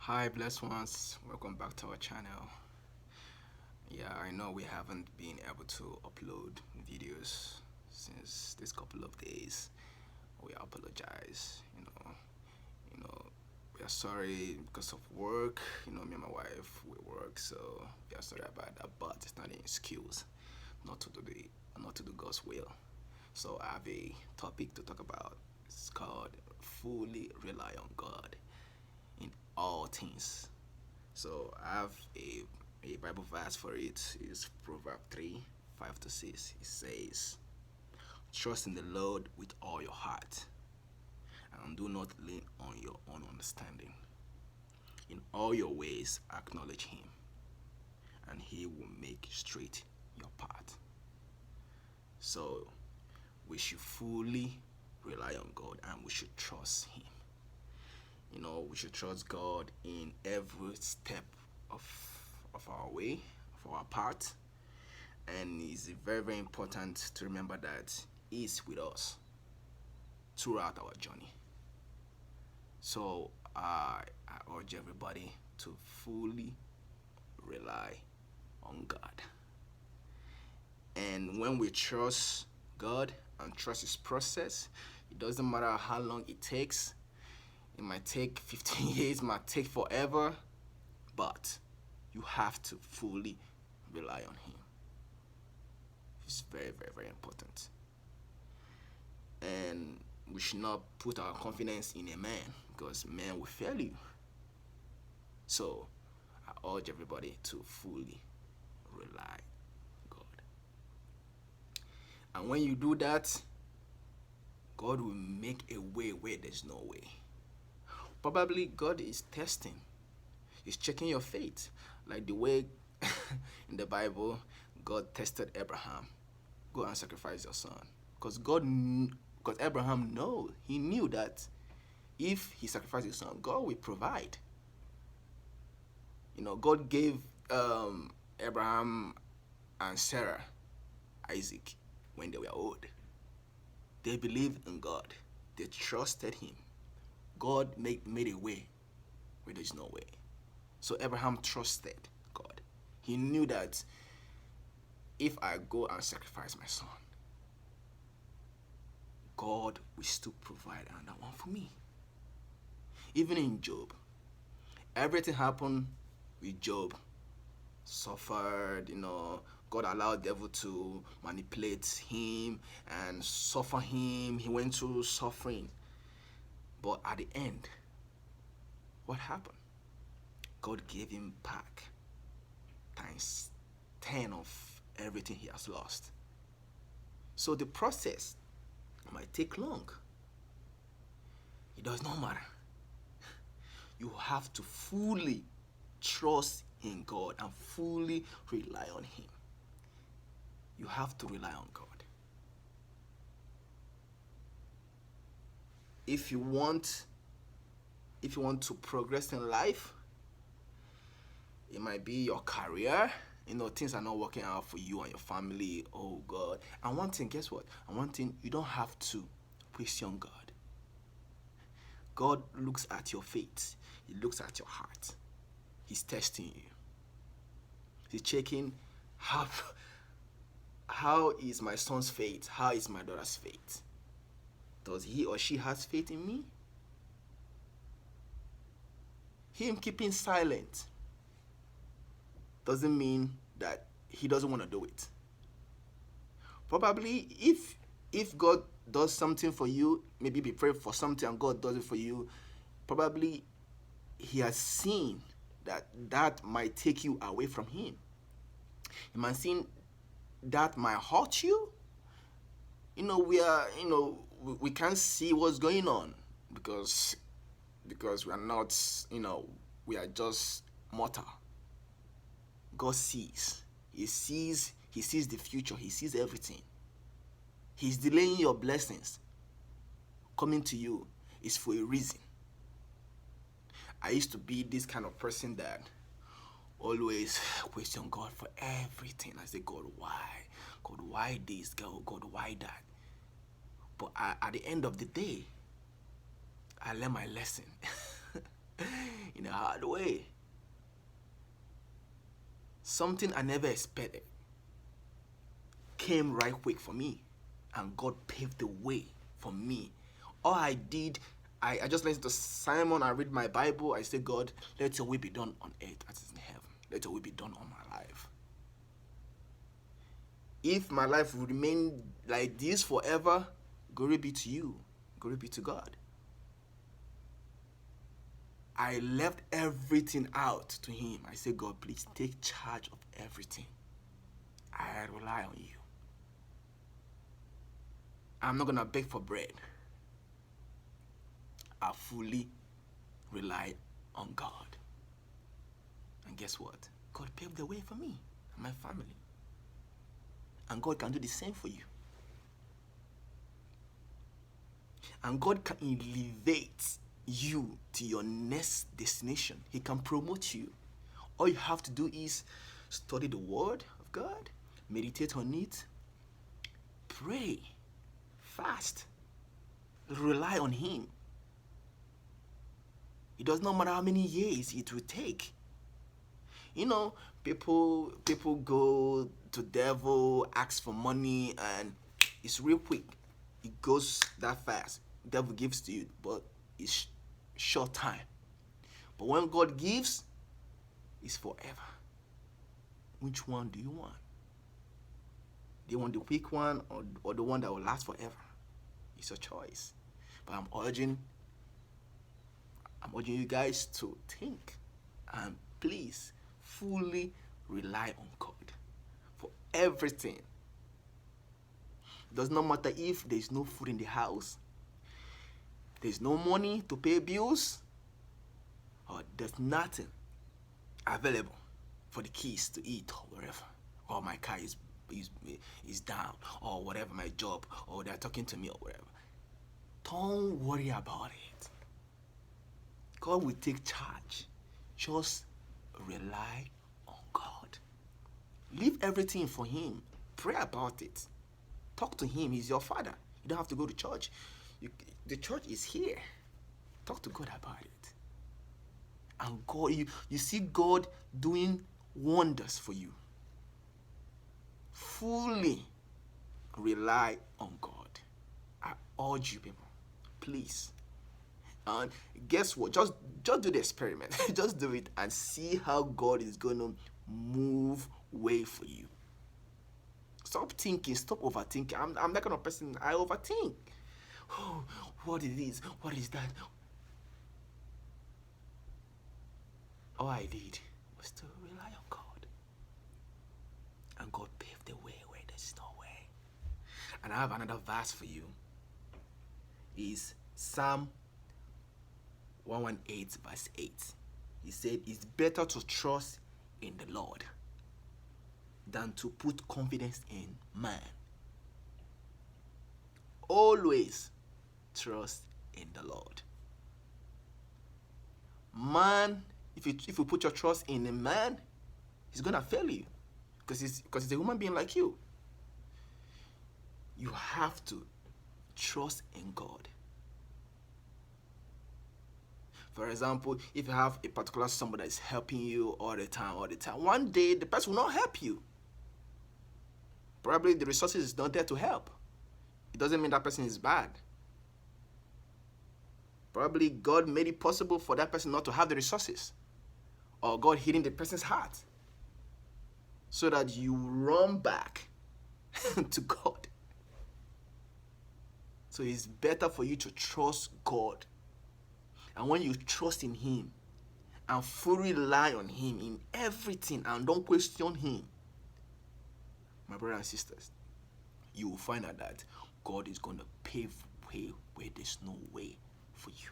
Hi, blessed ones. Welcome back to our channel. Yeah, I know we haven't been able to upload videos since this couple of days. We apologize. You know, we are sorry because of work. Me and my wife we work, so we are sorry about that. But it's not an excuse not to do not to do God's will. So I have a topic to talk about. It's called fully rely on God in all things. So I have a Bible verse for it. It's Proverbs 3, 5 to 6. It says, trust in the Lord with all your heart and do not lean on your own understanding. In all your ways acknowledge him and he will make straight your path. So we should fully rely on God and we should trust him. We should trust God in every step of our way, of our part. And it's very, very important to remember that He is with us throughout our journey. So I urge everybody to fully rely on God. And when we trust God and trust His process, it doesn't matter how long it takes. It might take 15 years, it might take forever, but you have to fully rely on Him. It's very, very, very important. And we should not put our confidence in a man because man will fail you. So I urge everybody to fully rely on God. And when you do that, God will make a way where there's no way. Probably God is testing. He's checking your faith. Like the way in the Bible, God tested Abraham. Go and sacrifice your son. Because Abraham he knew that if he sacrificed his son, God will provide. God gave Abraham and Sarah Isaac when they were old. They believed in God. They trusted him. God made a way where there's no way. So Abraham trusted God. He knew that if I go and sacrifice my son, God will still provide another one for me. Even in Job, everything happened with Job. Suffered, God allowed the devil to manipulate him and suffer him. He went through suffering. But at the end, what happened? God gave him back times 10 of everything he has lost. So the process might take long. It does not matter. You have to fully trust in God and fully rely on him. You have to rely on God. If you want to progress in life, it might be your career. Things are not working out for you and your family. Oh God. And one thing, guess what? And one thing, you don't have to question God. God looks at your faith. He looks at your heart. He's testing you. He's checking how is my son's faith? How is my daughter's faith? Does he or she has faith in me? Him keeping silent doesn't mean that he doesn't want to do it. Probably if God does something for you, maybe be praying for something and God does it for you, probably he has seen that might take you away from him. He might see that might hurt you. We can't see what's going on because we are not, we are just mortal. God sees. He sees the future. He sees everything. He's delaying your blessings coming to you is for a reason. I used to be this kind of person that always question God for everything. I say, God, why? God, why this? God, why that? But at the end of the day, I learned my lesson. in a hard way. Something I never expected came right quick for me, and God paved the way for me. All I did, I just listened to Simon. I read my Bible. I say, God, let your will be done on earth as it is in heaven. Let your will be done on my life. If my life will remain like this forever, glory be to you. Glory be to God. I left everything out to him. I said, God, please take charge of everything. I rely on you. I'm not going to beg for bread. I fully rely on God. And guess what? God paved the way for me and my family. And God can do the same for you. And God can elevate you to your next destination. He can promote you. All you have to do is study the word of God, meditate on it, pray, fast, rely on him. It does not matter how many years it will take. You know, people go to devil, ask for money, and it's real quick. It goes that fast. Devil gives to you, but it's short time. But when God gives, it's forever. Which one do you want? Do you want the quick one or the one that will last forever? It's your choice. But I'm urging you guys to think and please fully rely on God for everything. It does not matter if there's no food in the house, there's no money to pay bills, or there's nothing available for the kids to eat or wherever, or my car is down, or whatever, my job, or they're talking to me or whatever. Don't worry about it. God will take charge. Just rely on God. Leave everything for him. Pray about it. Talk to him. He's your father. You don't have to go to church. The church is here. Talk to God about it. And God, you see God doing wonders for you. Fully rely on God. I urge you people, please. And guess what? Just do the experiment. Just do it and see how God is going to move way for you. Stop thinking. Stop overthinking. I'm that kind of person. I overthink. Oh, what is this? What is that? All I did was to rely on God. And God paved the way where there's no way. And I have another verse for you. It's Psalm 118 verse 8. He said, it's better to trust in the Lord than to put confidence in man. Always trust in the Lord. Man, if you put your trust in a man, he's gonna fail you because he's a human being like you. You have to trust in God. For example, if you have a particular somebody that is helping you all the time, one day the person will not help you. Probably the resources is not there to help. It doesn't mean that person is bad. Probably God made it possible for that person not to have the resources, or God hidden the person's heart so that you run back to God. So it's better for you to trust God. And when you trust in him and fully rely on him in everything and don't question him, my brothers and sisters, you will find out that God is going to pave way where there's no way for you.